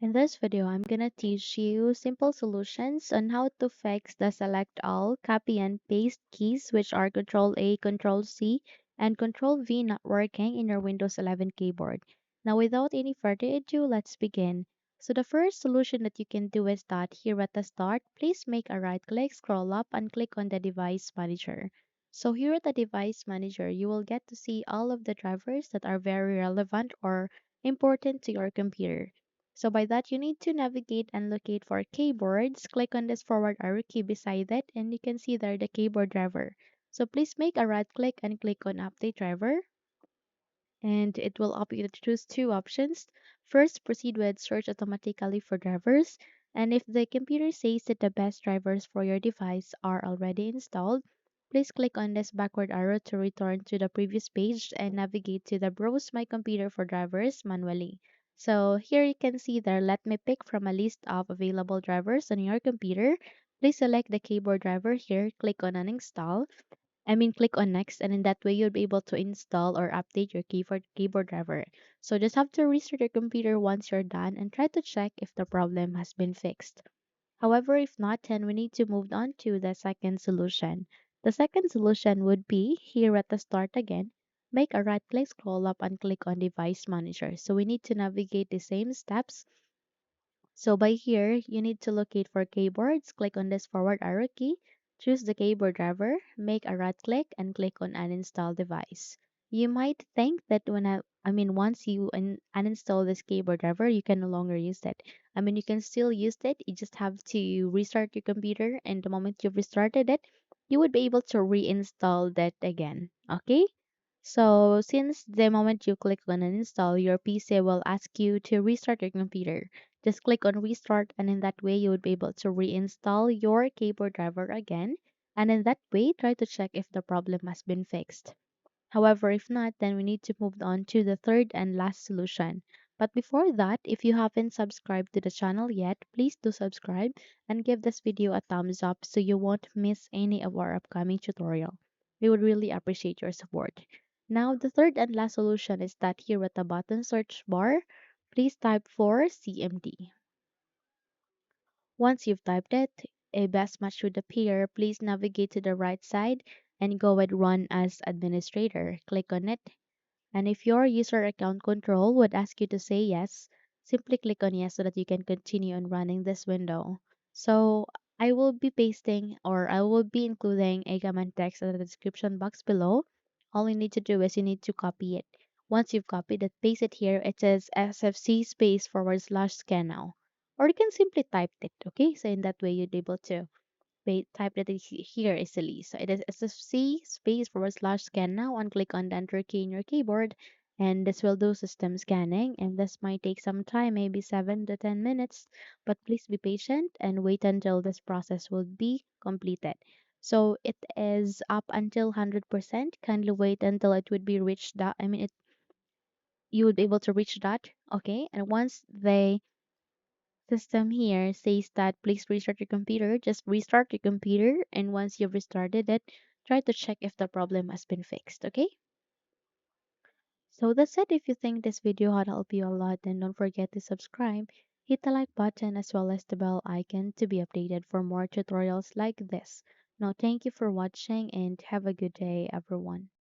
In this video, I'm gonna teach you simple solutions on how to fix the select all, copy and paste keys which are Ctrl+A, Ctrl+C, and Ctrl+V not working in your Windows 11 keyboard. Now without any further ado, let's begin. So the first solution that you can do is that here at the start, please make a right click, scroll up, and click on the device manager. So here at the device manager, you will get to see all of the drivers that are very relevant or important to your computer. So by that, you need to navigate and locate for keyboards. Click on this forward arrow key beside it and you can see there the keyboard driver. So please make a right click and click on update driver and it will opt you to choose two options. First, proceed with search automatically for drivers. And if the computer says that the best drivers for your device are already installed, please click on this backward arrow to return to the previous page and navigate to the Browse My Computer for Drivers manually. So here you can see there, let me pick from a list of available drivers on your computer. Please select the keyboard driver here, click on uninstall click on next, and in that way, you'll be able to install or update your keyboard driver. So just have to restart your computer once you're done and try to check if the problem has been fixed. However, if not, then we need to move on to the second solution. The second solution would be here at the start again, make a right click, scroll up, and click on device manager. So we need to navigate the same steps. So by here, you need to locate for keyboards, click on this forward arrow key, choose the keyboard driver, make a right click, and click on uninstall device. You might think that once you uninstall this keyboard driver, you can no longer use it. You can still use it, you just have to restart your computer, and the moment you've restarted it, you would be able to reinstall that again. Okay? So, since the moment you click on uninstall, your PC will ask you to restart your computer. Just click on restart, and in that way, you would be able to reinstall your keyboard driver again. And in that way, try to check if the problem has been fixed. However, if not, then we need to move on to the third and last solution. But before that, if you haven't subscribed to the channel yet, please do subscribe and give this video a thumbs up so you won't miss any of our upcoming tutorial. We would really appreciate your support. Now, the third and last solution is that here at the bottom search bar, please type for CMD. Once you've typed it, a best match should appear. Please navigate to the right side and go with Run as Administrator. Click on it. And if your user account control would ask you to say yes, simply click on yes so that you can continue on running this window. So I will be pasting or I will be including a command text in the description box below. All you need to do is you need to copy it. Once you've copied it, paste it here. It says SFC space forward slash scan now. Or you can simply type it, okay? So in that way you'd be able to type that here easily. So it is SFC space forward slash scan now and click on the enter key in your keyboard and this will do system scanning and this might take some time, maybe 7 to 10 minutes, but please be patient and wait until this process will be completed. So it is up until 100%. Kindly wait until it would be reached that, you would be able to reach that. Okay. And once the system here says that please restart your computer, just restart your computer and once you've restarted it, try to check if the problem has been fixed, okay? So that's it. If you think this video had helped you a lot, then don't forget to subscribe, hit the like button as well as the bell icon to be updated for more tutorials like this. Now thank you for watching and have a good day everyone.